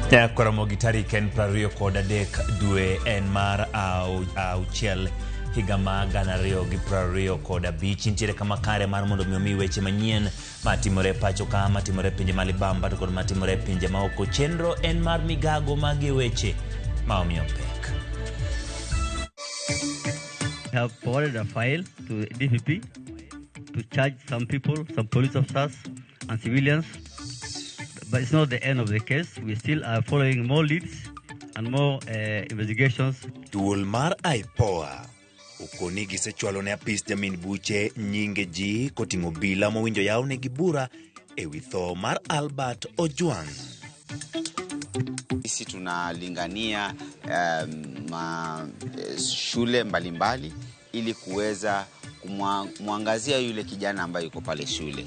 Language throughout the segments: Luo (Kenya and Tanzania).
Koromogi tarik en 23 dwe en mar auchiel higa ma 2025 nitiere kama kare mar mondo mi weche manyien matimore pacho ka matimore pinje malibamba to kod matimore pinje maoko. Chenro en mar migago magi weche maomiyo pek. Have forwarded a file to DPP to charge some people, some police officers and civilians. But it's not the end of the case. We still are following more leads and more investigations. Duol mar IPOA ukoni gisechwalo ne apis jamin buche nyinge ji kotingo bila mowinjo yao ne gibura ewi tho mar Albert Ojwang. Sisi tunalingania shule mbalimbali ili kuweza kumwangazia yule kijana ambaye yuko pale shule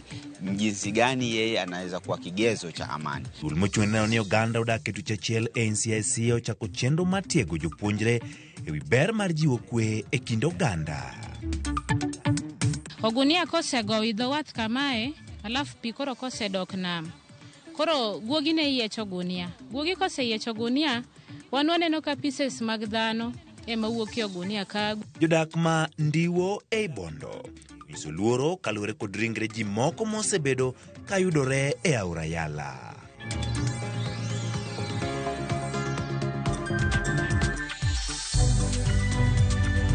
jinsi gani yeye anaweza kuwa kigezo cha amani. Ulmochweneo ni Uganda udake tuchachiel NCIC ochako chenro matiego jopuonjre ewi ber mar jiwo kwe e kind oganda. Ogunia kosego idho wath kamae alafu pikoro kosedok nam. Koro guogi ne yiecho gunia. Guogi kose yiecho gunia wanwaneno ka pieces mag dhano ema wuoki ogunia kagu. Jodak ma Ndiwo e Bondo nyiso luoro kaluwore kod ringre ji moko mosebedo kayudore e aora Yala.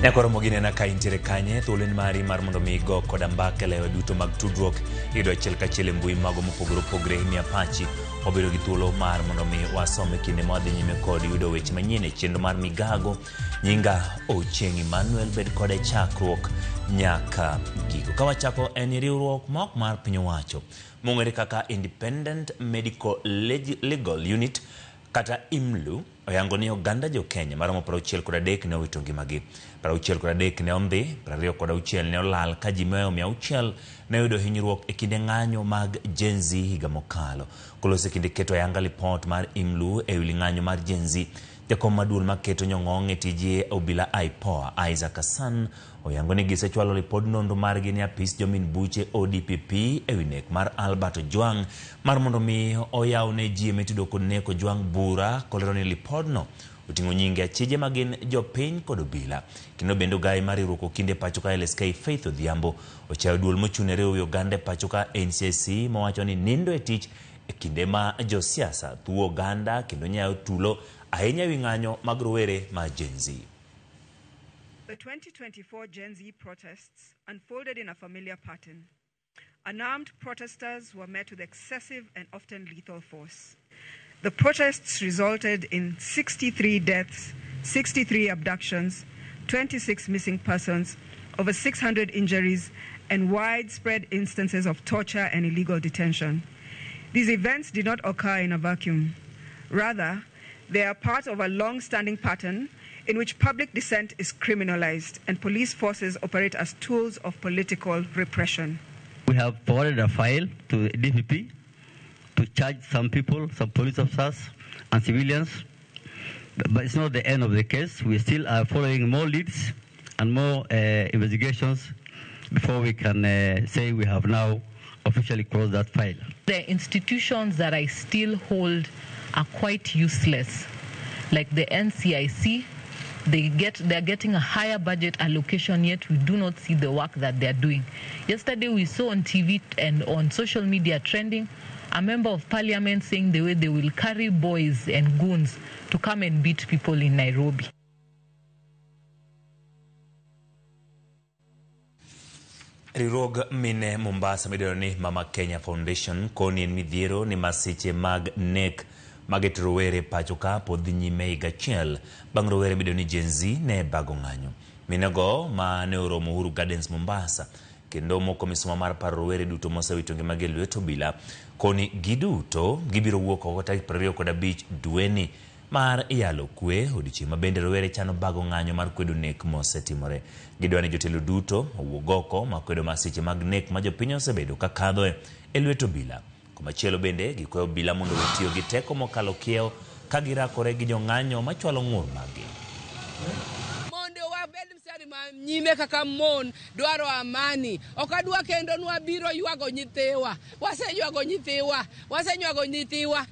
Nekoromo ginena ka intiere kanye thuoleni mari mar mondo mi go koda mbaka lewe duto mag tudruok ido achiel kachiel mbui mago mopogore opogore mi apachi obedo gi thuolo mar mondo mi wasome kinde modhi nyime kod yudo weche manyien e chenro mar migago. Nyinga Ochieng Emmanuel bed kode chakruok nyaka gigo. Kawachako en riwruok mok mar piny owacho mong'ere kaka Independent Medical Legal Unit kata IMLU oyango ni oganda jo Kenya maromo 63 ne owito ngimagi. 63 ne ondhi, 26 ne olal ka ji 600 ne oyudo hinyruok e kinde ng'anyo mag Gen Z higa mokalo. Kolose kinde keto ayanga lipot mar IMLU e wi ng'anyo mar Gen Z, jakom maduol maketo nyong'ong e tije obila IPOA Isaac Hassan oyango ni gisechwalo lipod nonro margi ne apis jomin buche ODPP e wi nek mar Albert Ojwang mar mondo mi oyaw ne ji metudo kod nek Ojwang bura kolero ni lipodno utingo nyinge achije magin jopiny kod obila. Kendo bendo gai mari ruko kinde pachoka LSK Faith Odhiambo ochayo duol mochunere wi Uganda pachoka NCIC mowacho ni nindo e tich e kinde ma josiasa thuo Uganda kendo nyayo tulo ahinya wi ng'anyo mag rowere ma Gen Z. The 2024 Gen Z protests unfolded in a familiar pattern. Unarmed protesters were met with excessive and often lethal force. The protests resulted in 63 deaths, 63 abductions, 26 missing persons, over 600 injuries, and widespread instances of torture and illegal detention. These events did not occur in a vacuum. Rather, they are part of a long-standing pattern in which public dissent is criminalized and police forces operate as tools of political repression. We have forwarded a file to DPP to charge some people, some police officers and civilians. But it's not the end of the case. We still are following more leads and more investigations before we can say we have now officially closed that file. The institutions that I still hold are quite useless, like the NCIC. They're getting a higher budget allocation, yet we do not see the work that they're doing. Yesterday we saw on TV and on social media trending a member of parliament saying the way they will carry boys and goons to come and beat people in Nairobi. Rirog mine Mombasa midero ni Mama Kenya Foundation koni en midhiero ni masiche mag nek maget rowere pachoka pod nyime higa achiel bang' rowere midero ni Gen Z ne bago ng'anyo. Minego ma ne oromo Uhuru Gardens Mombasa kendo moko misuma mar paro rowere duto mosewito ngimagi lweto bila koni giduto gibiro wuok oko tarik 25 dweni mar yalo kwe odiochieng' ma bende rowere chano bago ng'anyo mar kwedo nek mosetimore. Gidwani jotelo duto owuog oko makwedo masiche mag nek ma jopiny osebedo ka kadho e lweto bila. Komachielo bende gikwayo obila mondo wetiyo gi teko mokalo kiewo ka girakore gi jong'anyo machwalo ng'ur maggi. Mondo wabed mstari nyime kaka mon dwaro amani. Okadwa kendo nwa biro ywago nyithiwa. Wasenywago nyithiwa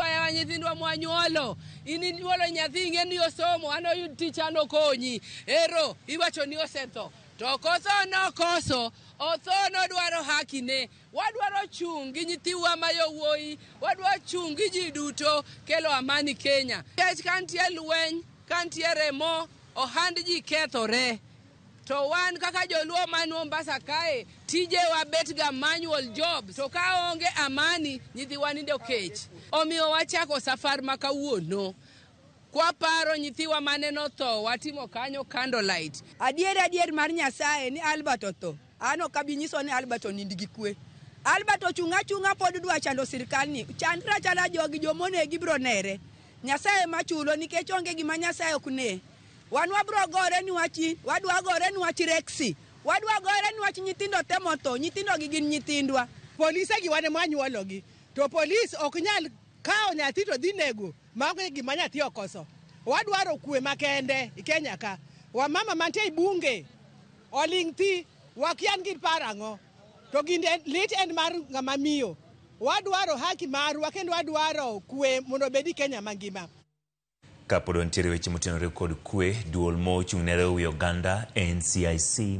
ya nyithindwa mwanyuolo. Ini nyuolo nyathi ngeni osomo ano yud tich ano konyi. Ero iwacho ni osetho. To koso othono dwaro hakine. Wadwaro chungi nyithiwa mayowoi. Wadwaro chungi ji duto kelo amani Kenya. Kech kantie lweny, kantie remo, ohand ji kethore. To wan kaka joluo man Mombasa kae, tije wabet ga manual jobs. To ka onge amani, nyithiwa nindo kech. Omiyo wachako safar makawuono. Kwa paro nyithiwa maneno tho, watimo kanyo candlelight. Adier mar Nyasaye ni Albert otho. Ano kabinyiso ni Albert onindigi kwe. Albert ochunga pod dwa chando sirkal ni. Chandra jogi jomone gibro nere. Nyasaye machulo nikech onge gima Nyasaye okne. Wanwa bro gore ni wachi, wadwa gore ni wachi Rexi. Wadwa gore ni wachi nyithindo temoto, nyithindo gi gin nyithindwa. Polise gi wane manyuologi. To polis ok nyal kao nyathi to dhi nego maonge gima nyathi okoso. Wadwaro kwe makende i Kenya ka. Wamama mantie bunge oling thi wakian gir parango. To ginde lit en mar ngama miyo. Wadwaro haki marwa kendo wadwaro kwe mondo bedi Kenya mangima. Kapod ntiere weche motenore kod kwe, duol mochung' ne rew Uganda NCIC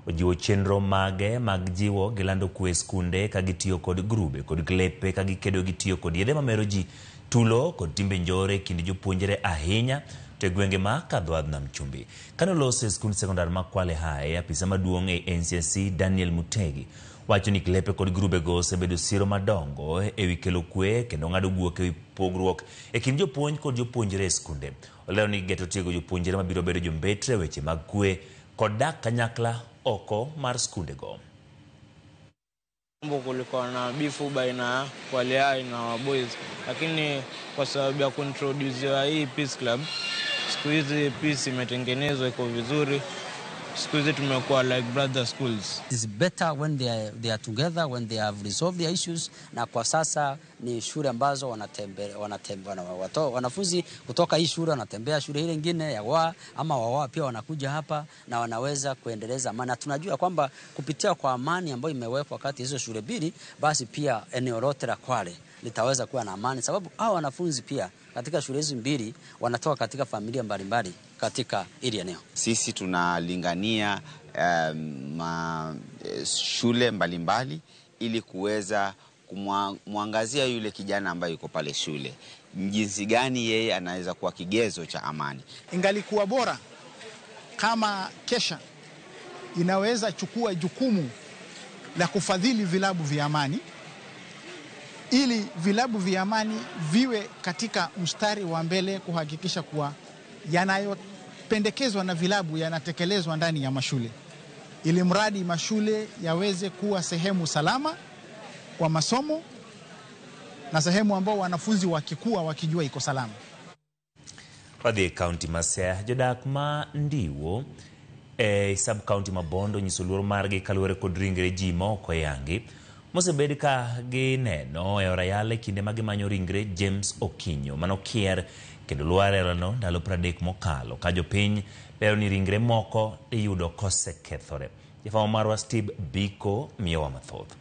ojiwo chenro mage mag jiwo gilando kwe skunde ka gitiyo kod grube kod klepe ka gikedo gitiyo kod yedhe mamero ji tulo kod timbe njore kinde jopuonjre ahinya to gwenge ma kadhwadh nam chumbi. Kano lose skund sekondar ma Kwale High, apisa maduong' e NCIC Daniel Mutegi wacho ni klepe kod grube go osebedo siro madongo ewi kelo kwe kendo ng'ado guok ewi pogruok e kind jopuonj kod jopuonjre e skunde. Olero ni geto tiego jopuonjre mabiro bedo jombetre weche mag kwe kod dak kanyakla oko mar skunde go. Kulikuwa na bifu baina Kwale High na boys, lakini kwa sababu ya kuintroduce hii Peace Club, siku hizi peace imetengenezwa iko vizuri. Siku hizi tumekuwa like brother schools. It's better when they are together, when they have resolved their issues. Na kwa sasa ni shule ambazo wanafunzi kutoka hii shule wanatembea shule ile nyingine ya wawa pia wanakuja hapa na wanaweza kuendeleza amani. Na tunajua kwamba kupitia kwa amani ambayo imewekwa kati hizo shule mbili, basi pia eneo lote la Kwale litaweza kuwa na amani, sababu hao wanafunzi pia katika shule hizo mbili wanatoka katika familia mbalimbali katika ile eneo. Sisi tunalingania shule mbalimbali ili kuweza kumwangazia yule kijana ambaye yuko pale shule jinsi gani yeye anaweza kuwa kigezo cha amani. Ingalikuwa bora kama Kesha inaweza chukua jukumu la kufadhili vilabu vya amani, ili vilabu vya amani viwe katika mstari wa mbele kuhakikisha kuwa yanayopendekezwa na vilabu yanatekelezwa ndani ya mashule, ili mradi mashule yaweze kuwa sehemu salama kwa masomo na sehemu ambao wanafunzi wakikua wakijua iko salama. Wadhi county Masea, jodak ma Ndiwo sub county Mabondo nyiso luoro margi kaluwore kod ringre ji moko yangi mosebed ka gineno e orayale kinde magimanyo ringre James Okinyo manokier kendo luarelano ndalo 30 mokalo ka jopiny lero ni ringre moko iyudo kosekethore. Jafama marwa Steve Biko miyowa mathoth.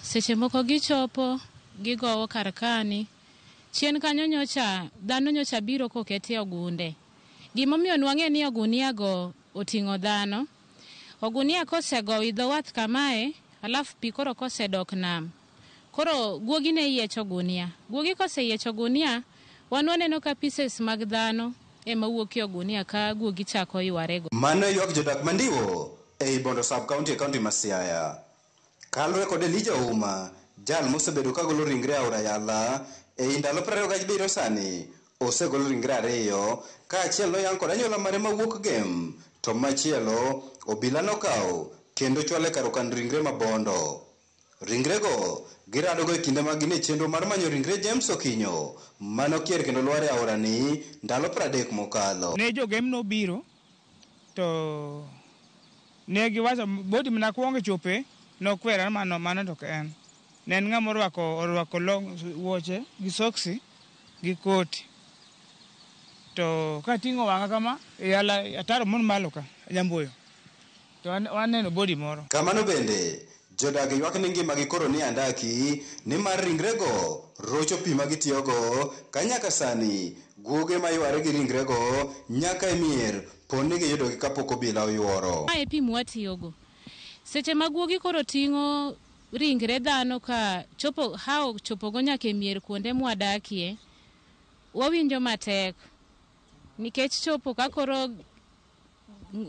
Seche moko gichopo gigowo karkani chien kanyo nyocha dhano nyocha biro koketie ogunde. Gimomiyo nwang'e ni ogunia go oting'o dhano. Ogunia kosego idho wath kamae alafu pi koro kosedok nam. Koro guogi ne yiecho ogunia. Guogi koseyiecho ogunia waneno ka pieces mag dhano ema wuokie ogunia ka guogi chako ywarego. Mano ywak jodak mandiwo ei Bondo sub county county Masiaya. Kalore kod Elijah Uma, jal mosebedo kagolo ringre aora yala ei ndalo 27 sani, osegolo ringre 2 ka achiel noyang kod anyuola mare mawuok Gem, to machielo obila nokawo kendo chwale kar kan ringre Mabondo. Ringrego giradogo e kinde mag gine chenro mar manyo ringre James Okinyo manokier kendo lware aora ni ndalo 30 mokalo. Ne jo Gem no biro to ne giwacho bodi mna kuonge chope no kwera mano to en nen ng'ama orwako long wuoche gi soksi gi koti to kating'o wang'a kama yala ataro mon malo ka Nyambuyo. To waneno body moro. Kamano bende jodag ywak ni ngimagi koro ni andaki ni mar ringrego rocho pi magitiyogo ka nyaka sani guoge mayware gi ringrego nyaka mier poni giyudogi kapok obila oyuoro. Mae pi mwatiyogo. Seche ma guogi koro ting'o ringre dhano ka chopogo nyaka mier kuonde mwadakie, wawinjo matek. Nikech chopo ka koro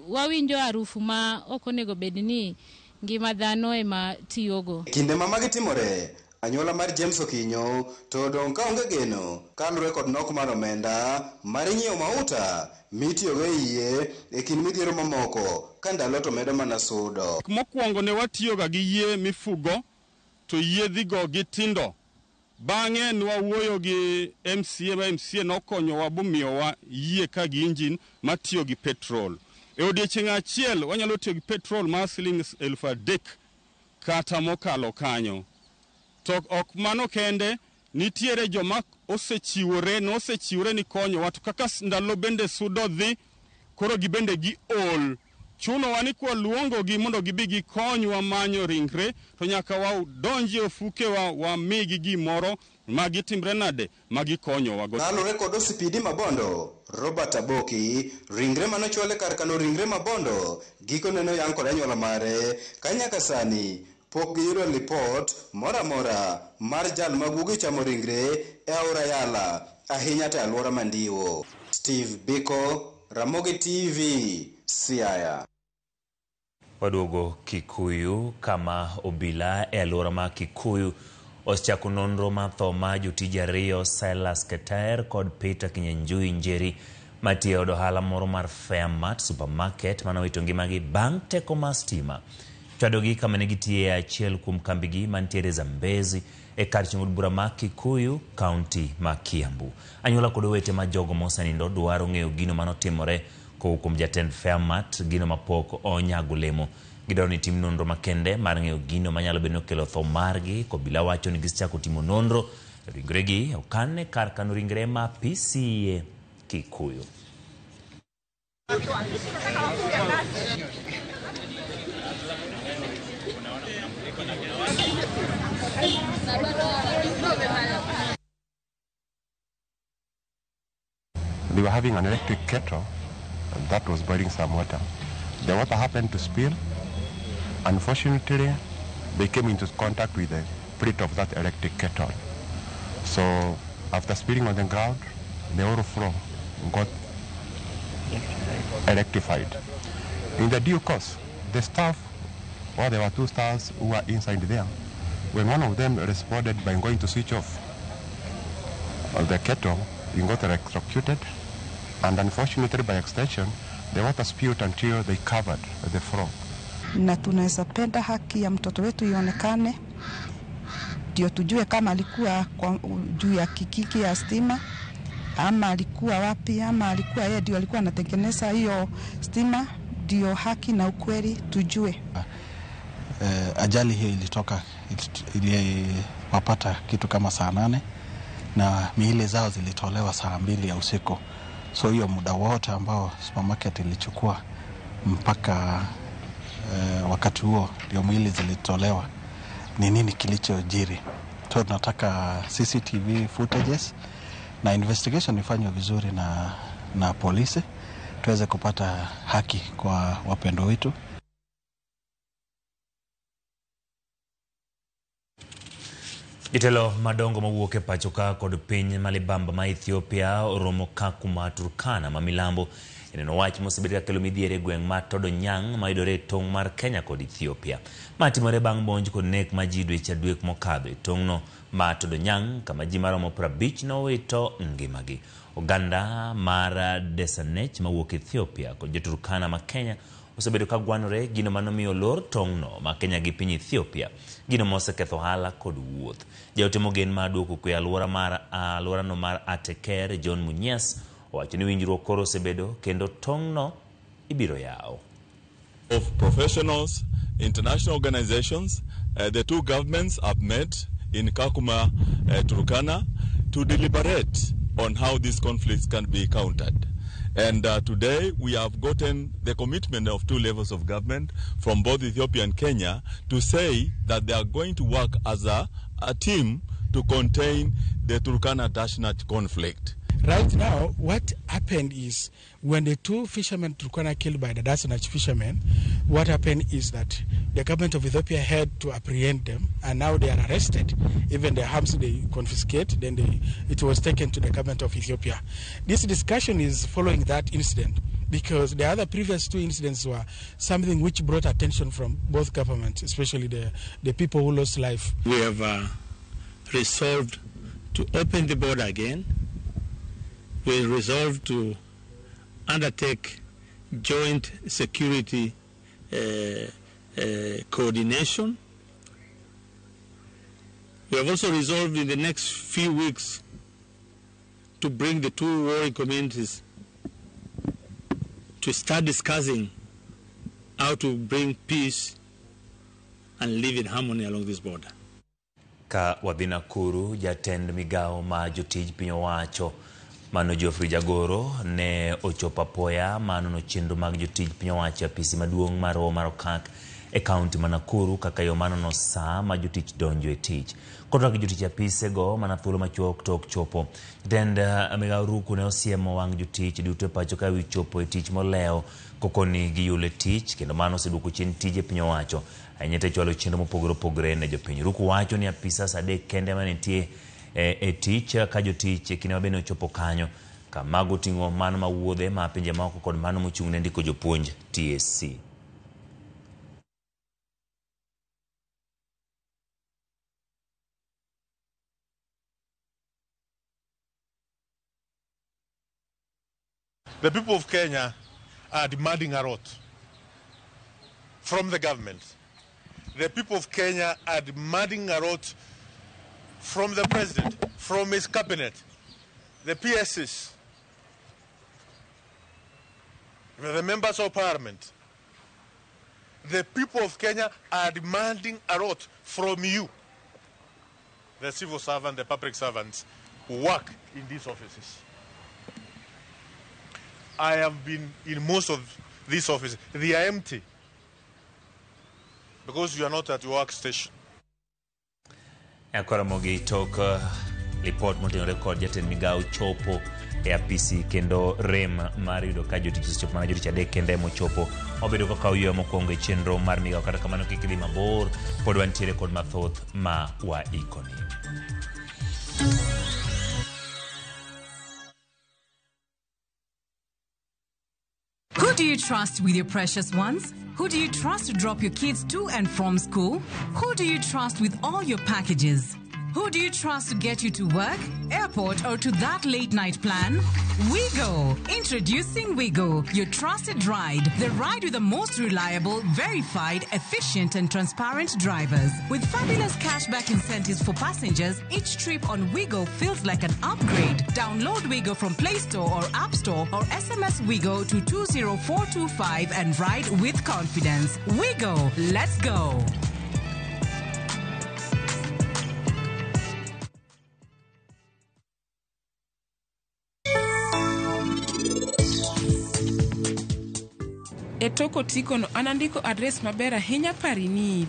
wawinjo harufu ma ok onego bed ni ngima dhano ema tiyogo. Kinde ma magi timore, anyuola mar James Okinyo to dong' ka onge geno kalure kod nok mar omenda mar nyiewo mauta mitiyogo yie e kind midhiero mamoko ka ndalo to medo mana sudo. Mokwongo ne watiyoga gi yie mifugo to yiedhigo gitindo. Bang'e nwawuoyo gi MCA nokonyowa bomiyowa yie ka gi injin matiyo gi petrol. E odiechieng' achiel wanyalo tiyo gi petrol mar siling 3,000 kata mokalo kanyo. To ok mano kende, nitiere joma osechiwore ni konyowa, to kaka ndalo bende sudo dhi, koro gibende giol. Chunowa ni kwa luongogi mondo gibi gikonywa manyo ringre, to nyaka wadonji ofukewa wamigi gimoro magitimre nade magikonyowa. Kalure kod osipidi Mabondo, Robert Aboki, ringre manochwale kar kano ringre Mabondo giko neno yang kod anyuola mare ka nyaka sani pok giyudo lipot moramora mar jal magugi chamo ringre e aora Yala, ahinya to alwora Mandiwo. Steve Biko, Ramogi TV, Siaya. Waduogo Kikuyu kama obila e alwora ma Kikuyu osechako nonro mar tho ma jotije ariyo Silas Ketaer kod Peter Kinyanjui Njeri matiyo od ohala moro mar Fairmart Supermarket manowito ngimagi bang' teko mar stima. Chwadogi kama ne gitiye achiel kuom kambigi mantiere Zambezi e kar chung'od bura ma Kikuyu, kaunti ma Kiambu. Anyuola kod owete ma jogo mosenindo dwaro ng'eyo gino manotimore kuom jatend Fairmart, gino mapok onyago lemo. Gidwaro ni tim nonro makende mar ng'eyo gino manyalo bedo kelo tho margi. Kobila wacho ni gisechako timo nonro, ringregi okan e kar kano ringre ma PCA Kikuyu. They were having an electric kettle that was boiling some water. The water happened to spill. Unfortunately, they came into contact with the plate of that electric kettle. So after spilling on the ground, the whole floor got electrified. In the due course, the staff, well, there were two staffs who were inside there. When one of them responded by going to switch off the kettle, he got electrocuted, and unfortunately by extension, the water spilled until they covered the floor. Na tunaweza penda haki ya mtoto wetu ionekane, ndio tujue kama alikuwa juu ya kikiki ya stima, ama alikuwa wapi, ama alikuwa yeye ndio alikuwa anatengeneza hiyo stima, ndio haki na ukweli tujue. Ajali hiyo iliwapata kitu kama saa 8 na miili zao zilitolewa saa 2 ya usiku. So hiyo muda wote ambao supermarket ilichukua mpaka wakati huo ndio miili zilitolewa, ni nini kilichojiri. So tunataka CCTV footages na investigation ifanywe vizuri na polisi tuweze kupata haki kwa wapendo wetu. Jotelo madongo mawuok e pacho ka kod piny malibamba ma Ethiopia oromo ka kuma Turkana ma milambo ineno wach mosebet ka kelo midhiere gweng' ma Todonyang' mayudore e tong' mar Kenya kod Ethiopia. Matimore bang' monj kod nek ma ji dweche adek mokadho e tong'no ma Todonyang' kama ji maromo 50 nowito ngimagi. Oganda mar Desanech mawuok Ethiopia kod joturkana ma Kenya osebedo ka gwanore gino manomiyo lor tong'no ma Kenya gi piny Ethiopia, gino moseketho ohala kod wuoth. Jaotemo gen ma duoko kwe alworano mar Ateker, John Munyes, owacho ni winjruok koro osebedo kendo tong'no ibiro yawo. Of professionals, international organizations, the two governments have met in Kakuma, Turkana, to deliberate on how these conflicts can be countered. And today we have gotten the commitment of two levels of government from both Ethiopia and Kenya to say that they are going to work as a team to contain the Turkana-Dashnach conflict. Right now, what happened is when the two fishermen Turkana killed by the Dashnach fishermen, what happened is that the government of Ethiopia had to apprehend them, and now they are arrested. Even the arms they confiscate, then it was taken to the government of Ethiopia. This discussion is following that incident, because the other previous two incidents were something which brought attention from both governments, especially the people who lost life. We have resolved to open the border again. We resolved to undertake joint security coordination. We have also resolved in the next few weeks to bring the two warring communities to start discussing how to bring peace and live in harmony along this border. Ka wadhi Nakuru, jatend migao ma jotij piny owacho Mano Geoffrey Jagoro ne ochopo apoya mano chenro mag jotij piny owacho apisi maduong' mar Okak e kaunti ma Nakuru kaka yo mano no saa ma jotich donjo e tich. Kodwa jotich apise go mana thuolo machuok tok chopo. Jatend migao Ruku ne osiemo wang' jotich duto e pacho ka wi chopo e tich moleo kokoni giyule tich kendo mano oseduoko chien tije piny owacho. Anyete chwalo chenro mopogore opogore ne jopiny. Ruku wacho ni apisa sadek kende manitie e tich ka jotich kine mabene ochopo kanyo ka mago ting'o mano mawuodhe ma pinje moko kod mano mochung' ne ndiko jopuonj TSC. The people of Kenya are demanding a lot from the government. The people of Kenya are demanding a lot from the president, from his cabinet, the PSs, the members of parliament. The people of Kenya are demanding a lot from you, the civil servants, the public servants who work in these offices. I have been in most of these offices. They are empty because you are not at your workstation. Akora mogi tok report motenore record jatend migao chopo e apisi kendo rem mar yudo ka jotich chopo mana jotich adek kende mochopo obedo kaka oyo mokwongo e chenro mar migao kata kamano kik dhi mabor pod wantiere kod mathoth ma wa ikoni. Who do you trust with your precious ones? Who do you trust to drop your kids to and from school? Who do you trust with all your packages? Who do you trust to get you to work, airport, or to that late-night plan? Wigo. Introducing Wigo, your trusted ride. The ride with the most reliable, verified, efficient, and transparent drivers. With fabulous cashback incentives for passengers, each trip on Wigo feels like an upgrade. Download Wigo from Play Store or App Store or SMS Wigo to 20425 and ride with confidence. Wigo. Let's go. E toko tikono anandiko adres maber ahinya pari need.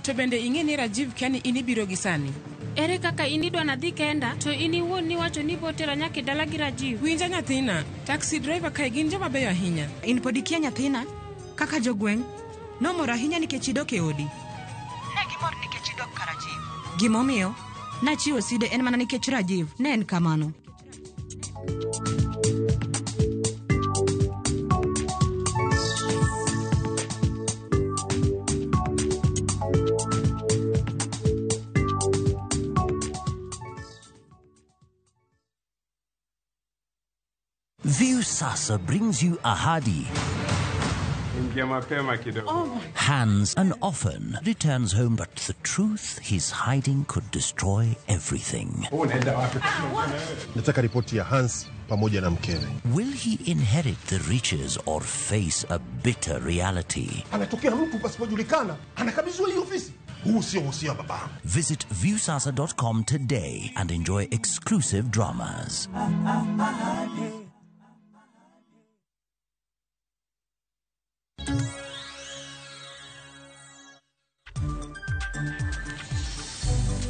To bende ing'e ni Rajiv Kiani inibiro gi sani. Ere kaka inidwa nadhi kenda to iniwuon ni wacho ni botera nyaka dala gi Rajiv. Winja nyathina, taxi driver kai gin joma beyo ahinya. In podikia nyathina, kaka jogweng, nomor ahinya nikech idok e odi. Ne gimor nikech idok ka Rajiv. Gimomiyo, nachiwo side en mana nikech Rajiv, ne en kamano. Viusasa brings you Ahadi. Hans and often returns home, but the truth he's hiding could destroy everything. Nataka ripoti ya Hans pamoja na mkewe. Will he inherit the riches or face a bitter reality? Anatokea mtu pasipojulikana, anakabidhiwa hii ofisi. Huu sio usia baba. Visit viusasa.com today and enjoy exclusive dramas.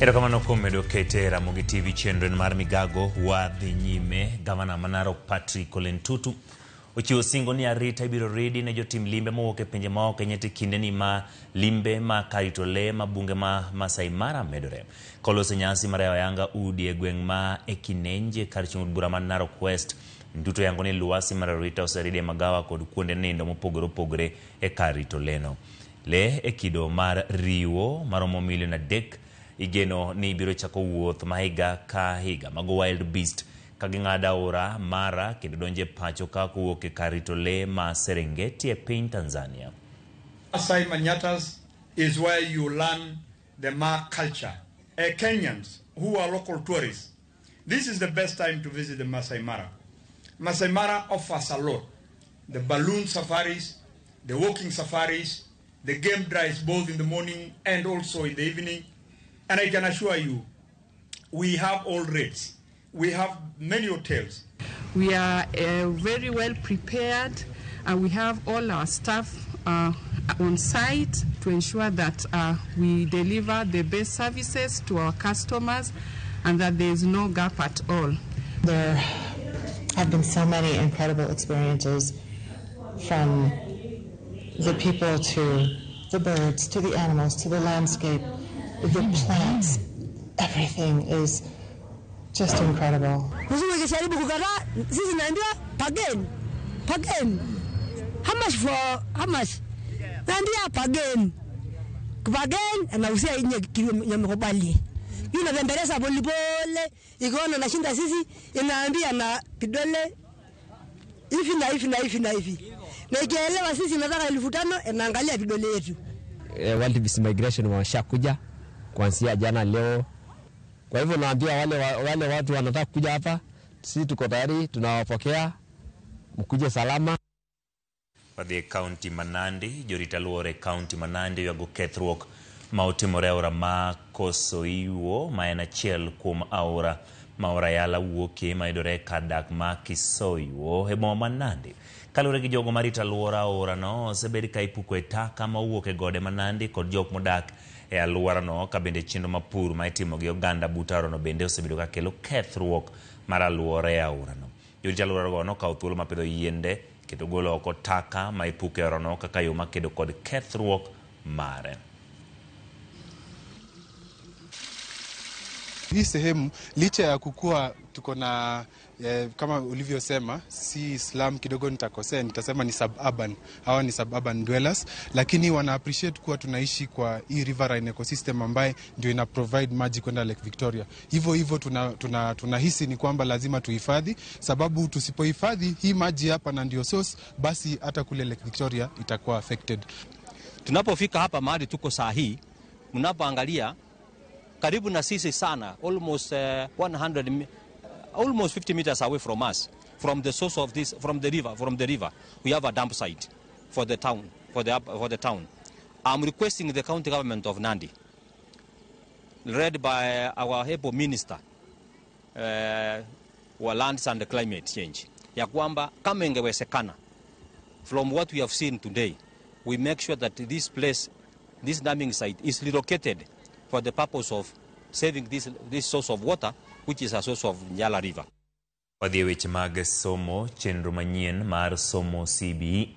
Erokamano kuom medo kete Ramogi TV chenro mar migago wadhi nyime. Gavana ma Narok Patrick Ole Ntutu ochiwo singo ni arita ibiro ridi ne jotim limbe mowuok e pinje maoko nyete kinde ni ma limbe ma karito le ma bunge ma Masai Mara medore. Kolose nyasi mar ayanga udi e gweng' ma Ekinenje kar chieng' bura man Narok West. Ntutu yango ni luasi mar arita oseridi magawa kod kuonde nindo mopogore opogore e karito leno. Le e kido mar riwo maromo milion 3 igeno ni biro chako wuoth mahiga ka higa mago Wild Beast kaging'ada ora Mara kendo donje pacho ka kuwuok e karito le ma Serengeti e piny Tanzania. Masai Manyatas is where you learn the Ma culture. Kenyans who are local tourists, this is the best time to visit the Masai Mara. Masai Mara offers a lot. The balloon safaris, the walking safaris, the game drives both in the morning and also in the evening. And I can assure you, we have all rates. We have many hotels. We are very well prepared, and we have all our staff on site to ensure that we deliver the best services to our customers and that there is no gap at all. There have been so many incredible experiences, from the people to the birds to the animals to the landscape, the plants. Everything is just incredible. How much for how much? Pagain, and I will say Yamobali. You know, the Beresa Bolibole, Igon and Ashinda Sisi, in Andia Pidole, if Nagella Sisi Nazara Lufutano and Nangalia Pidole. Wild Beast migration washakuja kuanzia jana leo. Kwa hivyo naambia wale watu wanataka kuja hapa, sisi tuko tayari, tunawapokea, mkuje salama. Wadhi county Manandi, jorita luore county Manandi yago kethruok ma otimore aora ma Kosoiwo ma en achiel kuom aora ma Orayala wuokie ma yudore kadak ma Kisoiwo e boma Manandi. Kalure gi jogo marita luora aora no osebed ka ipuko e taka ma wuok e gode Manandi kod jok modak e aluora no ka bende chenro mapur ma itimo gi oganda butaro no bende osebedo ka kelo kethruok mar aluora e aora no. Jorita luora go no kawo thuolo mapidho yiende kendo golo oko taka ma ipuko e aora no kaka yo makedo kod kethruok mare. Hii sehemu licha ya kukua tuko na kama ulivyosema si slum kidogo, nitakosea nitasema ni suburban. Hawa ni suburban dwellers, lakini wana appreciate kuwa tunaishi kwa hii riverine ecosystem ambaye ndio ina provide maji kwenda Lake Victoria. Hivyo tunahisi ni kwamba lazima tuhifadhi, sababu tusipohifadhi hii maji hapa na ndio source, basi hata kule Lake Victoria itakuwa affected. Tunapofika hapa mahali tuko saa hii, mnapoangalia karibu na sisi sana, almost 50 meters away from us, from the source of this, from the river, we have a dump site for the town, for the town. I'm requesting the county government of Nandi, led by our able minister, wa lands and climate change, ya kwamba kama ingewezekana, from what we have seen today, we make sure that this place, this damming site is relocated for the purpose of saving this source of water, which is a source of Nyala River. Wadhi weche mag somo chenro manyien mar somo CBE.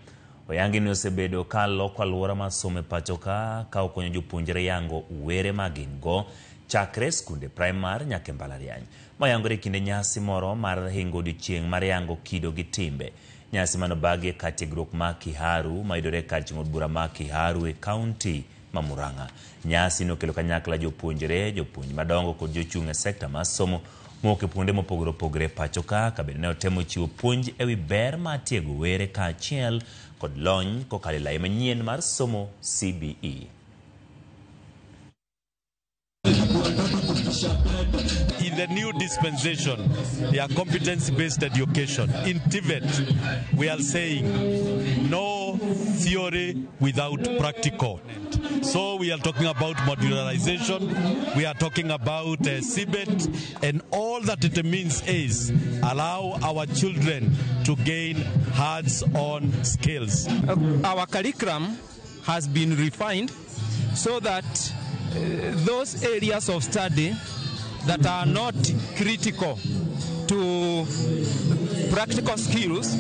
Oyangi ni osebedo ka loko aluora mar somo pacho ka okonyo jopuonjre yango were magingo chakre skunde primary nyaka mbalariany. Mayangore kinde nyasi moro mar hingo odiochieng' mar yango kido gi timbe. Nyasi manobagi ka tiegruok ma Kiharu mayudore kar chieng' od bura ma Kiharu e county ma Murang'a. Nyasi no kelo kanyakla jopuonjre, jopuonj madongo kod jochung' e sekta mar somo moke puonde mopogore opogore pacho ka bende ne otemo chiwo puonj ewi ber ma tiego were ka achiel kod lony kokalo lai manyien mar somo CBE. In the new dispensation, competency-based education, in TVET, we are saying no theory without practical. So we are talking about modularization, we are talking about CBET, and all that it means is allow our children to gain hands-on skills. Our curriculum has been refined so that those areas of study that are not critical to practical skills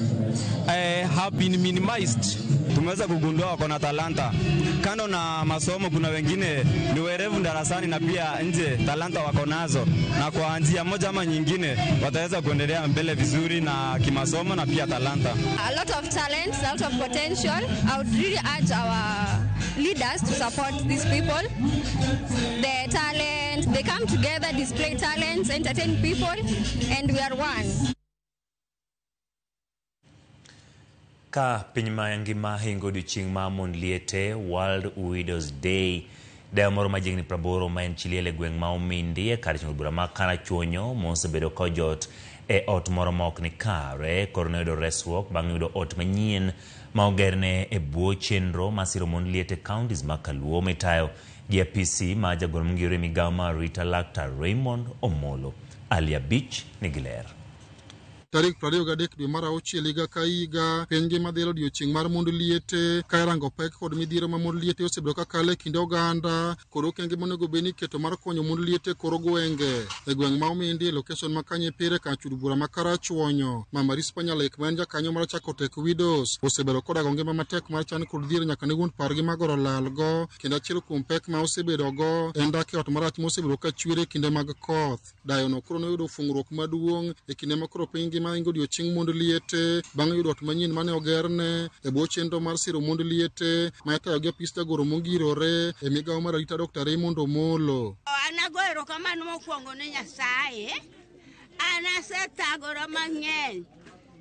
have been minimized. Tumeweza kugundua wako na talanta. Kando na masomo kuna wengine ni werevu darasani na pia nje talanta wako nazo. Na kwa njia moja ama nyingine wataweza kuendelea mbele vizuri na kimasomo na pia talanta. A lot of talents, a lot of potential. I would really urge our leaders to support these people. Their talent, they come together, display talents, entertain people, and we are one. Ka piny mangima hingo odiochieng' ma mon liete World Widows Day. Dayo moro machiegni 80 ma en Chiliele gweng' ma Umindi e kar chung'o bura ma Karachuonyo mosebedo ka ojot e ot moro ma ok ni kare. Koro noyudo resruok bang' yudo ot manyien ma ogerne e bwo chenro ma siro mon liete counties ma Kaluo mitayo gi APC ma jagoro mong'ere migawo mar Rita Laktar Raymond Omolo. Alia Beach nigi ler. Tarik 23 dwe mar 6 higa ka higa piny ngima dhiro odiochieng' mar mond liete ka irango pek kod midhiero ma mond liete osebedo ka kale kinde oganda koro okenge monego bed ni keto mar konyo mond liete koro gwenge e gweng' ma Umindi location ma Kanye Pire ka chud bura ma Karachuonyo Mama Rispanya Lake ma en jakanyo mar chako Tek Widows osebedo kodago ngima matek mar chan kod dhier nyaka ne wuon pargi magoro lalgo kendo achiel kuom pek ma osebedo go en dak e ot marach mosebedo ka chwere kinde mag koth. Dayo no koro noyudo fungruok maduong' e kinde ma koro piny ngima ingo odiochieng' mond liete bang' yudo ot manyien mane ogerne e bwo chenro mar siro mond liete ma itayo gi apis jagoro mongirore e migawo mar Rita Dr. Raymond Omolo. An agoyo erokamano mokwongo ne Nyasaye. An asethagora mang'eny.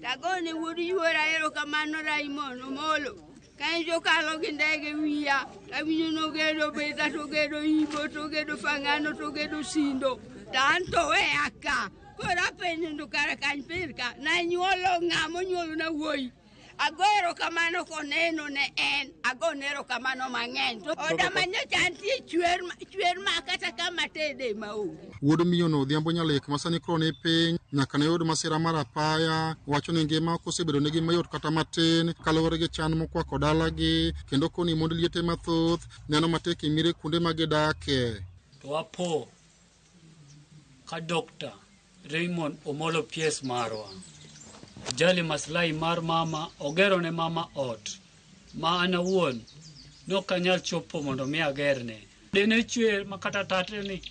Tagone wuod yuora erokamano Raymond Omolo. Ka en jokalo gi ndege wiya, awinjo nogedo beta, togedo Ibo, togedo Fang'ano, togedo Sindo. Tanto wea ka. Kora penjo kare kany pirka na nyuolo ng'amo nyuolo na wuoyi agoero kamano koneno ne en agonero kamano mang'eny to oda manyocha nitie chwer ma kata kama tede maonge. Wuod miyo no Odhiambo Nyalek masani koro ne piny nyaka ne yud masira mar apaya wacho ni ngima kosebedo negi mayot kata matin kaluwore gi chan mokwako dalagi kendo koni mond liete mathoth neno matek imire kuonde ma gidake. To wapo ka Dr. Raymond Omolo pies marwa jali maslahi mar mama ogero ne mama ot ma ana wuon no kanyal chopo mondo mi agerne de ne chwer makata tateni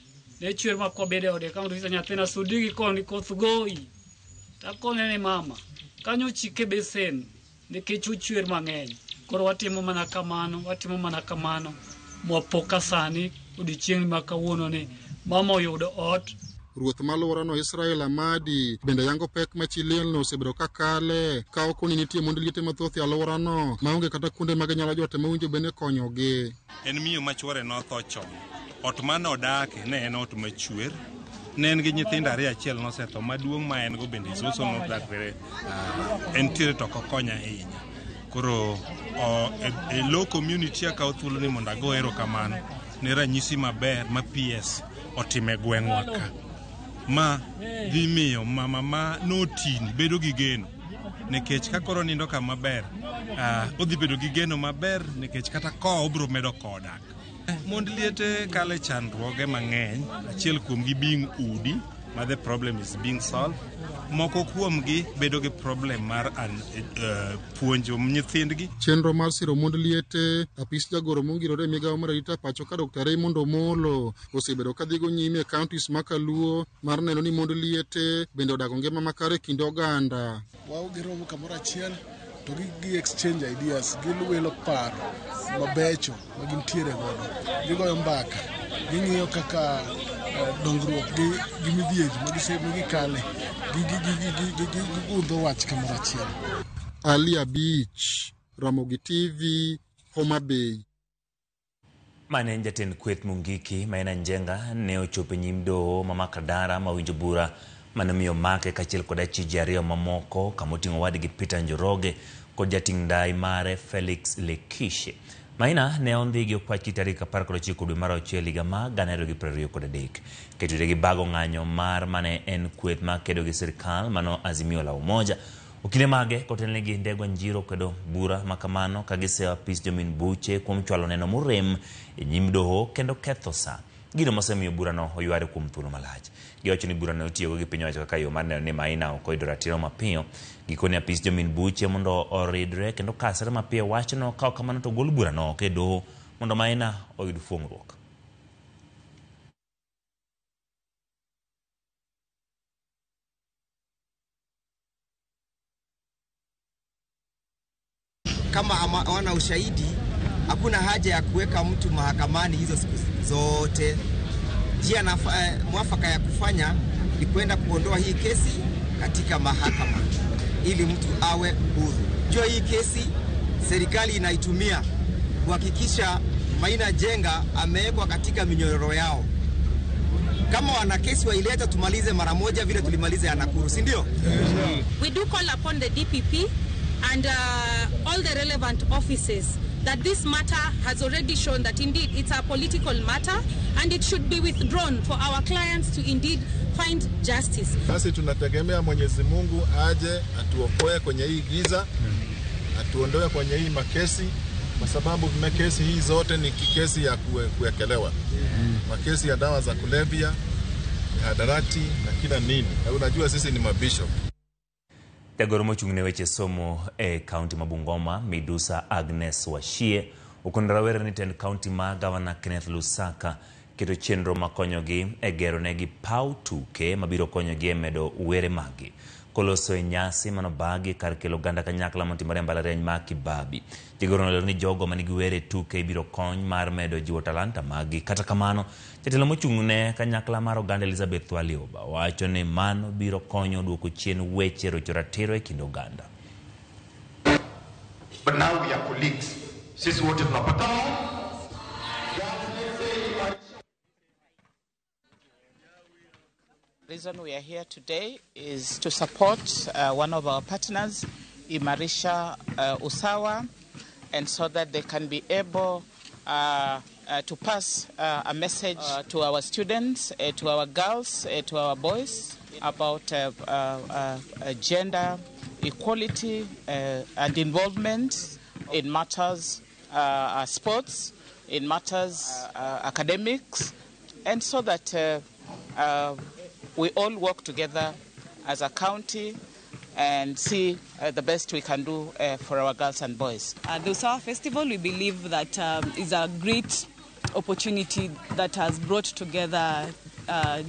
ne chwer makobede ode ka ndo nyathina sudigi koni koth goyi ta kone ne mama kanyo chike besen ne kechu chwer mang'eny koro watimo mana kamano mwapoka sani odiochieng' ma kawuono ni mama oyudo ot. Ruoth malwora no Israel Amadi bende yango pek ma Chiliel no osebedo ka kale ka okoni nitie mond liete mathoth e alwora no maonge kata kunde mag nyalo jote mawinjo bende konyogi. En miyo machwore notho chon. Ot mane odake ne en ot machwer. Ne en gi nyithindo 2 nosetho maduong' ma en go bende isoso nodakre entiere to kokonya ahinya. Koro e low community akawo thuolo ni mondo ago erokamano ne ranyisi maber ma PS otime gweng'wa ka. Ma dhi miyo mama ma notini bedo gi geno nikech ka koro nindo kama ber odhi bedo gi geno maber nikech kata ko obro medo kodak. Mond liete kale chandruoge mang'eny achiel kuom gi being udi ma the problem is being solved. Moko kuom gi bedo gi problem mar puonjo nyithindgi. Chenro mar siro mond liete apis jagoro mongirore migawo mar Rita pacho ka Dr. Raymond Omolo osebedo ka dhigo nyime e counties ma Kaluo mar neno ni mond liete bende odago ngima makare kinde oganda. Wagiromo kamoro achiel to gi exchange ideas giwilo paro mabecho ma gintiere godo gigoyo mbaka ging'iyo kaka dongruok gi midhieji magikale gigudho wach kamoro achiel. Alia Beach, Ramogi TV, Homa Bay. Mane jatend kweth Mungiki Maina Njenga ne ochopo nyim doho ma Makadara ma winjo bura mane miyo make kachiel kod achiji ariyo mamoko kamoting'o wadgi Peter Njoroge kod jating' ndai mare Felix Lekishe. Maina ne ondhi gi okwachi tarik 19 dwe mar 6 higa ma 2023 ketude gi bago ng'anyo mar mane en kweth ma kedo gi sirkal mano Azimio la Umoja Okile mage kotenegi Ndegwa Njiro kwedo bura makamano kagise apis Jomin Buche kuom chwalo neno murem e nyim doho kendo ketho sa. Gino mosemiyo bura no oyware kuom thuolo malach. Giwacho ni bura no otiyogo gi piny owacho kaka yo mar neno ni Maina ok oyudo ratiro mapiyo. Gikone apis Jomin Buche mondo oridre kendo kasere mapiyo wachno ka kamano to gol bura no e doho mondo Maina oyud fuong'ruok. Kama hawana ushahidi, hakuna haja ya kuweka mtu mahakamani hizo siku zote. Njia mwafaka ya kufanya ni kwenda kuondoa hii kesi katika mahakama ili mtu awe huru. Jua hii kesi serikali inaitumia kuhakikisha Maina Jenga amewekwa katika minyororo yao. Kama wana kesi waileta tumalize mara moja vile tulimaliza ya Nakuru, si ndio? We do call upon the DPP and all the relevant offices that this matter has already shown that indeed it's a political matter and it should be withdrawn for our clients to indeed find justice. Sasa tunategemea Mwenyezi Mungu aje atuokoe kwenye hii giza, atuondoe kwenye hii makesi, kwa sababu makesi hii zote ni kesi ya kuwekelewa. Makesi ya dawa za kulevya, hadarati na kila nini. Na unajua sisi ni mabishop. Jagoro mochung'ne weche somo e kaunti ma Bungoma, Midusa Agnes Washie, okondrawere ni tend kaunti ma Gavana Kenneth Lusaka keto chenro makonyogi e gero negi paw tuke mabiro konyogi e medo were magi. Koloso e nyasi manobagi kar kelo ganda kanyakla montimore mbalariany ma Kibabi. Jagoro nolero ni jogo manigi were tuke ibiro kony mar medo jiwo talanta magi. Kata kamano, jatelo mochung'ne kanyakla mar oganda Elizabeth Walioba wacho ni mano biro konyo duoko chien weche rocho ratiro e kind oganda. But now we are colleagues. Sisi wote tunapatana. The reason we are here today is to support one of our partners, Imarisha Usawa, and so that they can be able to pass a message to our students, to our girls, to our boys about gender equality and involvement in matters sports, in matters academics, and so that we all work together as a county and see the best we can do for our girls and boys. The Usawa Festival, we believe that is a great opportunity that has brought together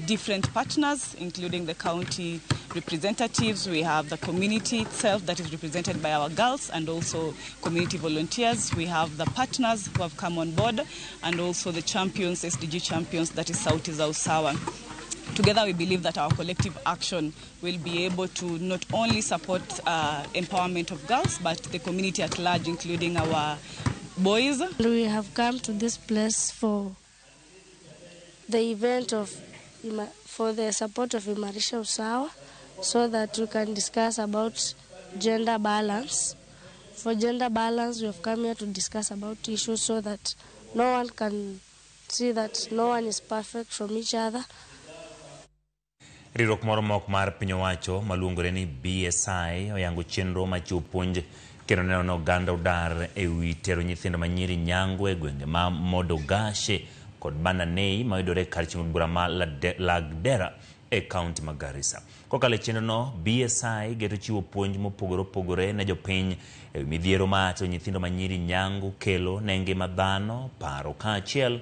different partners, including the county representatives. We have the community itself that is represented by our girls and also community volunteers. We have the partners who have come on board and also the champions, SDG champions, that is Sauti za Usawa. Together we believe that our collective action will be able to not only support empowerment of girls, but the community at large, including our boys. We have come to this place for the event for the support of Imarisha Usawa, so that we can discuss about gender balance. For gender balance, we have come here to discuss about issues so that no one can see that no one is perfect from each other. Riwruok moro mok mar piny owacho maluongore ni BSI oyango chenro machiwo puonj kendo neno ni oganda odar e wi tero nyithindo manyiri nyango e gwenge ma Modogashe kod Bananei mayudore kar chieng' bura ma Lagdera e kaunti ma Garissa. Kokalo chenro no, BSI geto chiwo puonj mopogore opogore ne jopiny e wi midhiero ma tero nyithindo manyiri nyango kelo ne ngima dhano, paro kaachiel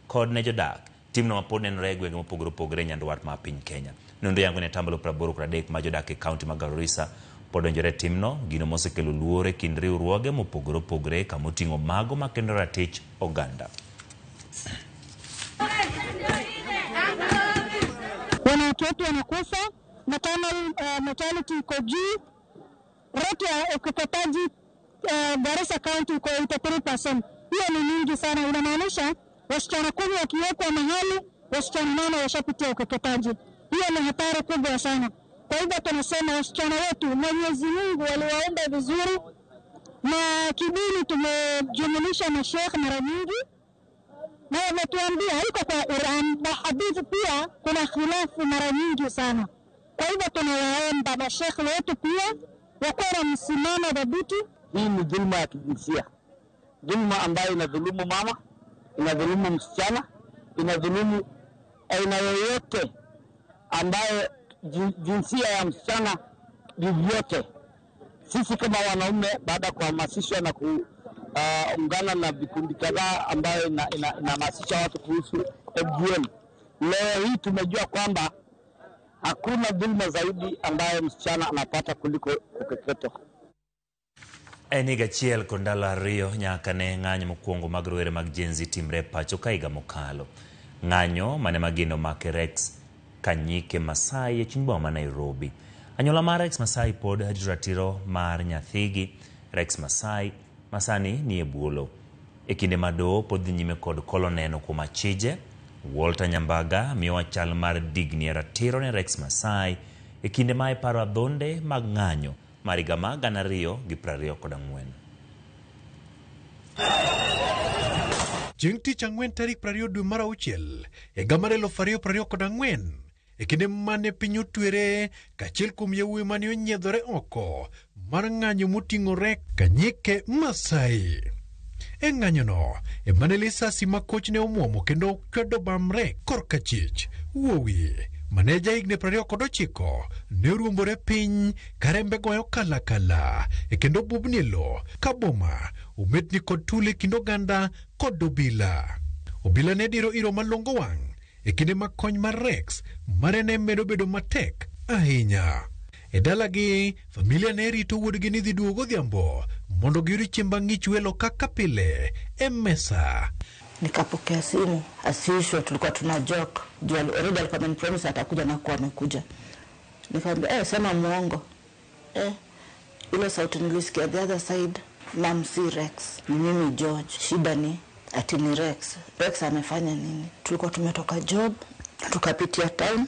kod ne jodak. Timno mapod nenore e gwenge mopogore opogore nyandwat ma piny Kenya. Nonro yango ne tambalo 80 ma jodak e kaunti ma Garissa podonjore timno, gino mosekelo luore kind riwruoge mopogore opogore kamoting'o mago makendo ratich oganda. Wanawake wetu wanakufa, maternal mortality iko juu, rate ya ukeketaji Garissa County iko 83%. Hiyo ni nyingi sana, inamaanisha wasichana 10 wakiwekwa mahali, wasichana 8 washapitia ukeketaji. Hiyo ni hatari kubwa sana. Kwa hivyo tunasema wasichana wetu, Mwenyezi Mungu aliwaumba vizuri, na kidini tumejumulisha na Sheikh mara nyingi, na wametuambia iko kwa Quran na hadithi pia kuna khilafu mara nyingi sana. Kwa hivyo tunawaomba masheikh wetu pia wakuwa na msimamo dhabiti. Hii ni dhuluma ya kijinsia, dhuluma ambayo inadhulumu mama, inadhulumu msichana, inadhulumu aina yoyote ambayo jinsia ya msichana vyovyote. Sisi kama wanaume, baada ya kuhamasishwa na kuungana na vikundi kadhaa ambayo inahamasisha watu kuhusu FGM, leo hii tumejua kwamba hakuna dhuluma zaidi ambayo msichana anapata kuliko kukeketo. Eniga chiel kondala rio nyaka ne ng'anyo mokwongo mag rowere mag Gen Z timre pacho ka higa mokalo. Ng'anyo mane magino make Rex Kanyike Masai e chuny boma ma Nairobi. Anyuola mar Rex Masai pod rito ratiro mar nyathigi Rex Masai masani ni e buolo. E kinde ma doho pod dhi nyime kod kolo neno kuom achije, Walter Nyambaga miyowa chal mar digni ratiro ne Rex Masai e kinde ma iparo adhonde mag ng'anyo mar higa ma 2024. Chieng' tich ang'wen tarik 20 dwe mar auchiel higa mar 2024, e kinde mane piny otwere kaachiel kuom yawuoyi mane onyiedhore oko mar ng'anyo moting'o Rex Kanyike Masai. E ng'anyono emane lisasi makoch ne omuomo kendo chwedo bam Rex korka chich. Wuowi mane jahigni 29 ne oruombore piny karembe goyo kala e kendo bubni lo ka boma umetni kod tule kindo ganda kod obila. Obila ne diro iro malongo wang' e kinde ma kony mar Rex mare ne medo bedo matek ahinya. E dalagi, familia ne rito wuodgi ni dhi duogo godhiambo mondo giyud chiemb ang'ich welo kaka pile e mesa. Nikapokea simu, as usual tulikuwa tuna joke. Already alikuwa amenipromise atakuja na kuwa amekuja. Nikamwambia, sema muongo. Ile sauti nilisikia the other side, mom si Rex, ni mimi George. Shida ni ati ni Rex. Rex amefanya nini? Tulikuwa tumetoka job, tukapitia town,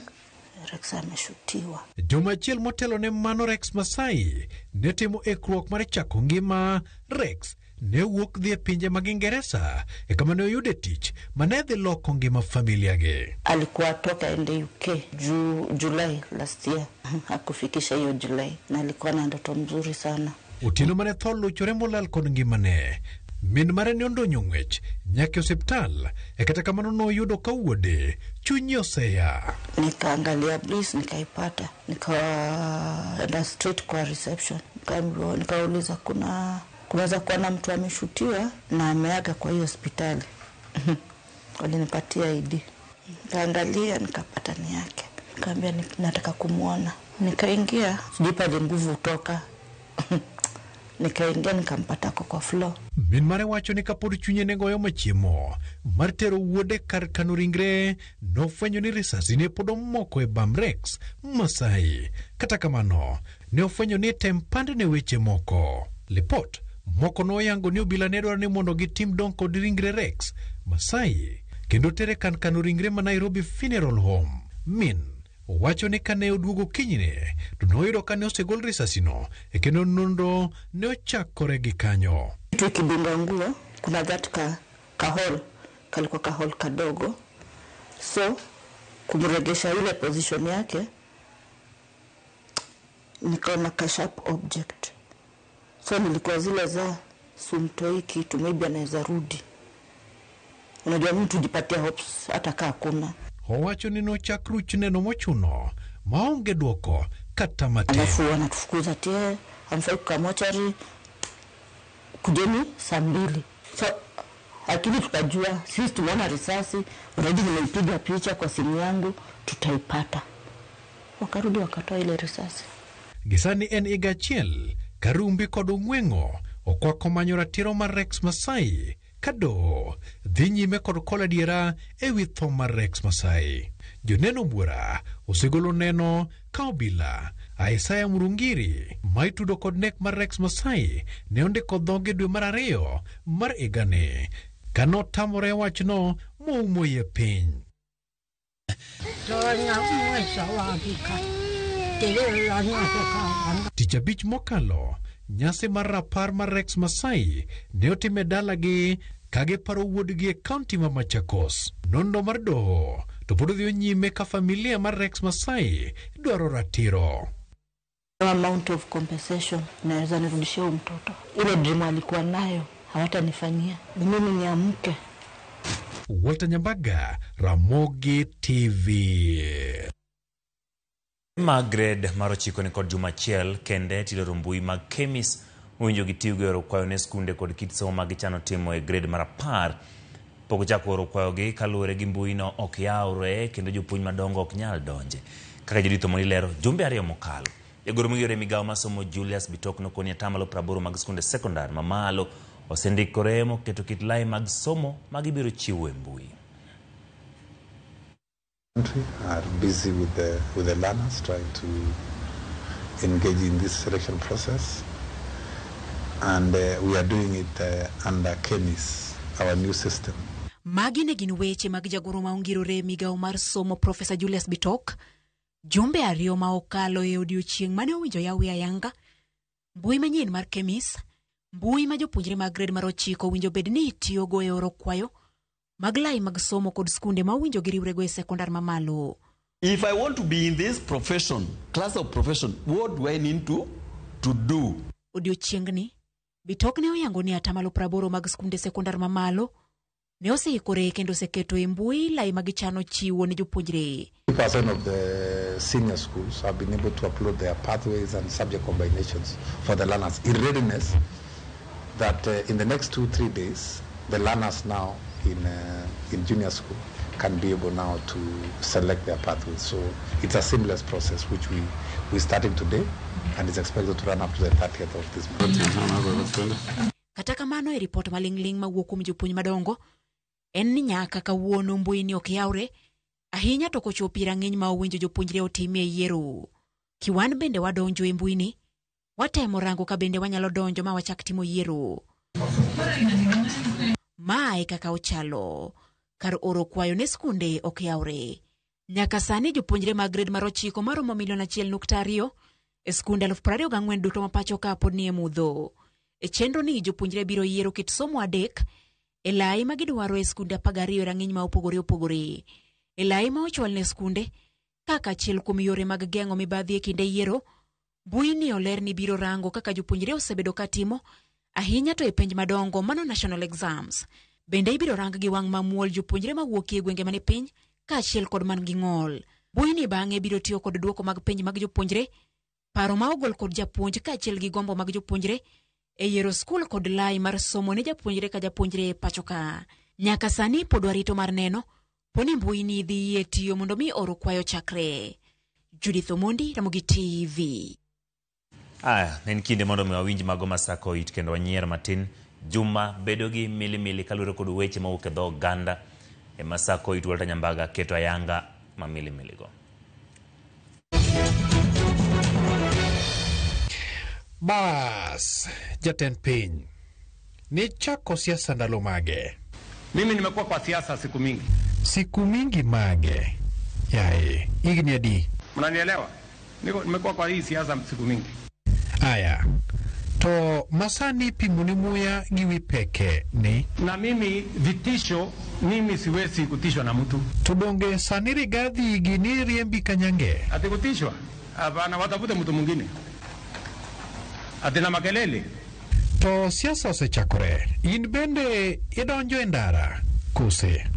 Rex ameshutiwa. Jomachiel motelo ne mano Rex Masai ne timo ekruok mar chako ngima. Rex ne wuok dhi e pinje mag Ingereza e kama ne oyude tich mane dhi loko ngima familia ge. Alikuwa toka ende UK July last year. Hakufikisha hiyo July na alikuwa na ndoto mzuri sana. Otieno mane tho luchore molal kod ngimane. Min mare ne ondonyo ng'wech nyaka osiptal e kata kamano noyudo ka wuode chunye oseya. Nikaangalia Bliss nikaipata, nikaenda straight kwa reception. Nikauliza kunaweza kuwa na mtu ameshutiwa na ameaga kwa hiyo hospitali. Walinipatia ID. Nikaangalia nikapata ni yake. Nikamwambia nataka kumuona. Nikaingia, sijipaje nguvu kutoka. Nikaingia nikampata kwa floor. Min mare wacho ni kapod chunye ne goyo machiemo mar tero wuode kar kano ringre, nofwenyo ni risasi ne pod omoko e bam Rex Masai. Kata kamano ne ofwenyo ni tem pande ne weche moko. Lipot moko noyango ni obila ne dwaro ni mondo gitim dong kod ringre Rex Masai kendo tere kan kano ringre ma Nairobi Funeral Home. Min wacho ni kane oduogo kinyne to noyudo kane osegol risasino e kendo nondo ne ochakore gi kanyo. Tukidunga nguo kuna that kahol kalikuwa kahol kadogo, so kumregesha ile position yake nikaona ka sharp object, so nilikuwa zile za sumtoi kitu maybe anaweza rudi. Unajua mtu jipatia hopes hata kaa kuna. Owacho ni nochak ruch neno mochuno maonge duoko kata matin. Alafu wanatufukuza tie amfai kukamochari kujeni saa 2. So akili tukajua sisi tumeona risasi, already nimeipiga picha kwa simu yangu, tutaipata. Wakarudi wakatoa ile risasi. Gisani en igachiel karumbi kod ong'wengo okwako manyo ratiro mar Rex Masai kado dhi nyime kod kola diera e wi tho mar Rex Masai. Joneno bura osegolo neno ka obila Isaiah Murungiri maitudo kod nek mar Rex Masai ne ondiko dhoge dwe mar 2 mar higani kano tamore wachno moumo ye piny. Tich abich mokalo, nyasi mar rapar mar Rex Masai ne otime dalagi kage paro wuodgi e kaunti ma Machakos. Nondo mar doho to pod dhi nyime ka familia mar Rex Masai dwaro ratiro. amount of compensation naweza nirudishia huyu mtoto. Ile dream alikuwa nayo hawatanifanyia. Mimi niamke. Walter Nyambaga, Ramogi TV. Magred marochiko ni kod Juma Chiel kende tiloro mbui mag Kemis winjo gitiyo gero kwayo ne skunde kod kit somo mag chano timo e grade mar 10. Pok ochako oro kwayo gi kaluwore gi mbui no ok yawre kendo jopuonj madongo ok nyal donje. Kaka jodito moni lero jumbe ariyo mokalo. Jagoro migore migawo masomo Julius Bitok nokoni atamalo 80 mag skunde sekondar mamalo osendikore moketo kit lai mag somo magibiro chiwo e mbui. Are busy with the learners, trying to engage in this selection process, and we are doing it under Kemis, our new system. Magi ne gin weche mag jagoro maongirore migawo mar somo Professor Julius Bitok. Jumbe ariyo ma okalo e odiochieng' mane owinjo yawi ayanga. Mbui manyien mar Kemis, mbui ma jopuonjre mag grade mar 9 owinjo bed ni itiyo go e oro kwayo mag lai mag somo kod skunde ma owinjo giriwrego e sekondar mamalo. If I want to be in this profession, class of profession, what do I need to do? Odiochieng'ni, Bitok ne oyango ni atamalo 80 mag skunde sekondar mamalo ne oseikore kendo oseketo e mbui lai magichano chiwo ne jopuonjre. 2% of the senior schools have been able to upload their pathways and subject combinations for the learners in readiness that in the next 2-3 days, the learners now in junior school can be able now to select their pathways. So it's a seamless process which we're starting today and is expected to run up to the 30th of this month. Kata kamano e report malingling mawuok kuom jopuonj madongo en ni nyaka kawuono mbui ni ok yawre ahinya to kochopi rang'iny ma owinjo jopuonjre otimie yiero. Kiwan bende wadonjo e mbui ni watemo rango ka bende wanyalo donjo ma wachak timo yiero. Mae kaka ochalo kar oro kwayo ne skunde ok yawre. Nyaka sani jopuonjre mag grade mar 9 maromo 1.2 e skunde 24,000 duto mapacho ka pod ni e mudho. E chenro ni jopuonjre biro yiero kit somo 3 e lai ma gidwaro e skunde 12 rang'iny ma opogore. E lai ma ochwal ne skunde kaka achiel kuom yore mag geng'o mibadhi e kinde yiero, mbui ni oler ni biro rango kaka jopuonjre osebedo katimo ahinya to e penj madongo mano national exams. Bende ibiro rang gi wang' mamuol jopuonjre mawuok e gwenge mane piny ka achiel kod man gi ng'ol. Mbui ni bang'e biro tiyo kod duoko mag penj mag jopuonjre, paro ma ogol kod japuonj ka achiel gi gombo mag jopuonjre e yiero skul kod lai mar somo ne japuonjre ka japuonjre pacho ka. Nyaka sani pod warito mar neno poni mbui ni dhi e tiyo mondo mi oro kwayo chakre. Judith Omondi, Ramogi TV. En kinde mondo mi wawinj mago masako it kendo wanyier matin. Juma bedo gi milimili kalure kod weche mawuok e dho Ganda e masako it Walter Nyambaga keto ayanga ma milimili go. Bas, jatend piny ni chako siasa ndalo mage? Mimi nimekuwa kwa siasa siku mingi. Siku mingi mage? Yae, higni adi? Mnanielewa? Nimekuwa kwa hii siasa siku mingi. Aya, to masani pimuni muya giwi peke ni? Na mimi vitisho, mimi siwezi kutishwa na mtu. Tudonge saniri gadhi gini riembi kanyange? Ati kutishwa? Hapana, watafute mtu mwingine. Ati na makelele? To siasa osechakore, in bende idonjo endara kuse?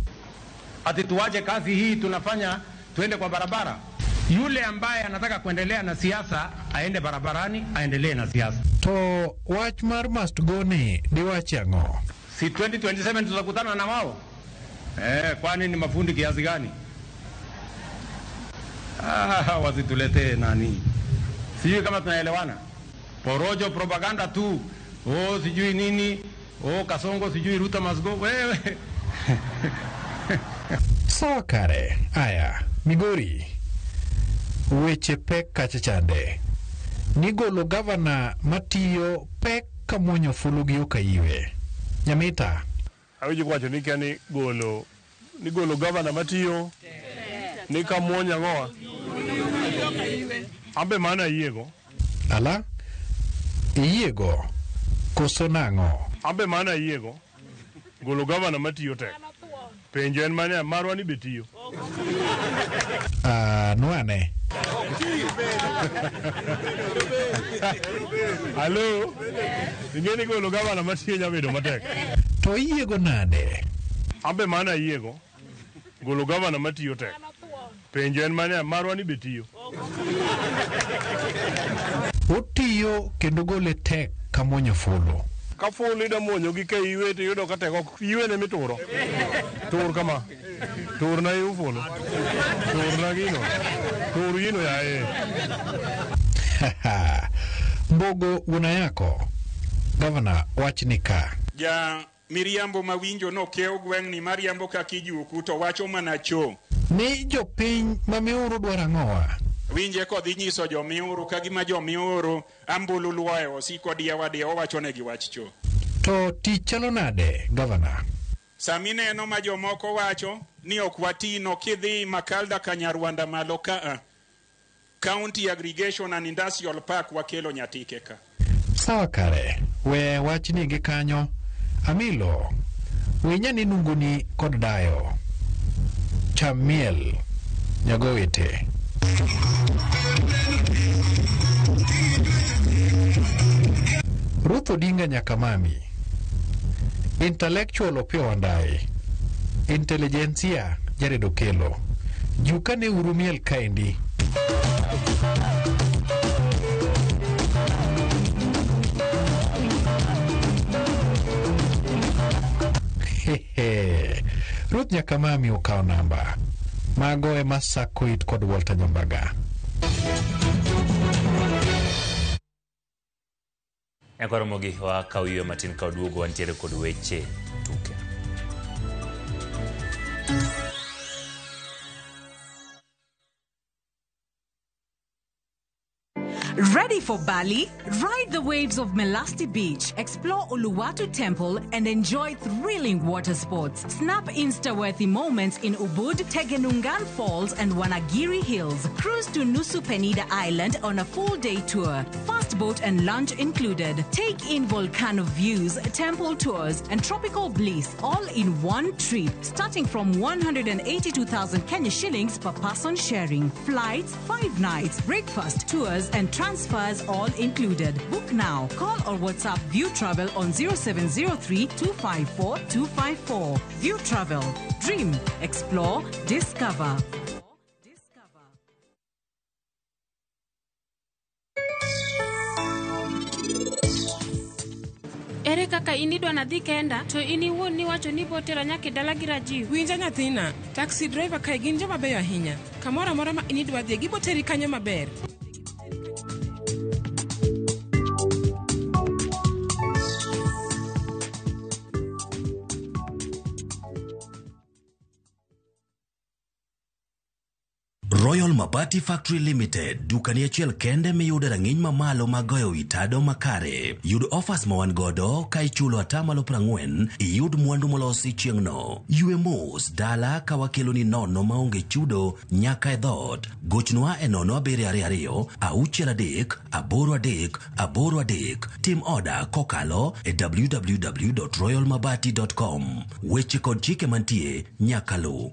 Ati tuwaje kazi hii tunafanya tuende kwa barabara? Yule ambaye anataka kuendelea na siasa aende barabarani, aendelee na siasa. To wach mar must go ni diwachi ang'o? Si 2027 tutakutana na wao? Kwani ni mafundi kiasi gani? Wasituletee nani. Sijui kama tunaelewana. Porojo, propaganda tu. Sijui nini. Kasongo, sijui Ruto must go. Wewe. Sawa kare. Aya, Migori. Weche pek kachachande. Nigolo gavana matiyo pek kamuonyo fulu gi okayiwe. Nyamita. Awiji kwacho ni golo gavana matiyo ni kamuonya ngoa. Ambe mana iego. Ala? Iego? Koso nang'o? Ambe mana iego. Golo gavana matiyo tek. Penjo en mane marwa ni betiyo. Nwane. Halo, ingeni golo gavana matiyo nyabedo matek. To iyiego nade? Ambe mana iyiego. Golo gavana matiyo tek. Penjo en mane marwa ni betiyo. Otiyo kendo gole tek kamonyo fulu. Ka fulu ida monyo gi ke iwe to yudo ka tek iwe ne mituro. Tur kama. Tur na iu fulu. Tur na gino. Tur yino ya e. Mbogo una yako. Gavana wachni ka. Ja miriambo mawinjo no keo gweng ni mariambo kakijuku to wacho mana cho. Ni jopiny mamiuru dwarang'owa. Winje kodhi nyiso jomiuru kagima jomiuru ambulu luoe osiko diya owachonegi wach cho. To tich chalo nade, Gavana? Samineno ma jomoko wacho ni ok watino kidhi Makalda Kanyarwanda malo ka County Aggregation and Industrial Park wakelo nyatike ka. Sawa kare, we wachni gi kanyo. Amilo, winyani nunguni kod dayo. Chamiel, nyagowete. Ruth Odinga Nyakamami. Intellectual Opiyo Wandayi. Intelligentsia Jared Okello. Jukane urumiel kaendi. Ruth Nyakamami okawo namba. Mago e Masakoit kod Walter Nyambaga. Ekoro mogi wa kawiyo matin ka oduogo wantiere kod weche tuke. Ready for Bali? Ride the waves of Melasti Beach, explore Uluwatu Temple, and enjoy thrilling water sports. Snap Insta-worthy moments in Ubud, Tegenungan Falls, and Wanagiri Hills. Cruise to Nusu Penida Island on a full-day tour. Fast boat and lunch included. Take in volcano views, temple tours, and tropical bliss all in one trip, starting from 182,000 Kenya shillings per person sharing. Flights, 5 nights, breakfast, tours, and transfers all included. Book now. Call or WhatsApp View Travel on 0703 254 254. View Travel. Dream, explore, discover. Ere kaka inidwa nadhi kenda to iniwuon ni wacho ni botera nyaka dala gi Rajiv. Winja nyathina, taxi driver kai gin joma beyo ahinya. Kamora mora ma inidwa dhi giboteri kanyo maber. Royal Mabati Factory Limited, dukani achiel kende miyude rang'iny mamalo magoyo witado makare. Yud offers mawan godo ka ichulo atamalo 40, iyud mwandu molosi chieng'no. Yue mos dala ka wakelo ni nono maonge chudo nyaka e dhot. Gochnwa e 0722 633 833. Tim order kokalo e www.royalmabati.com. Weche kod chike mantie nyaka lu.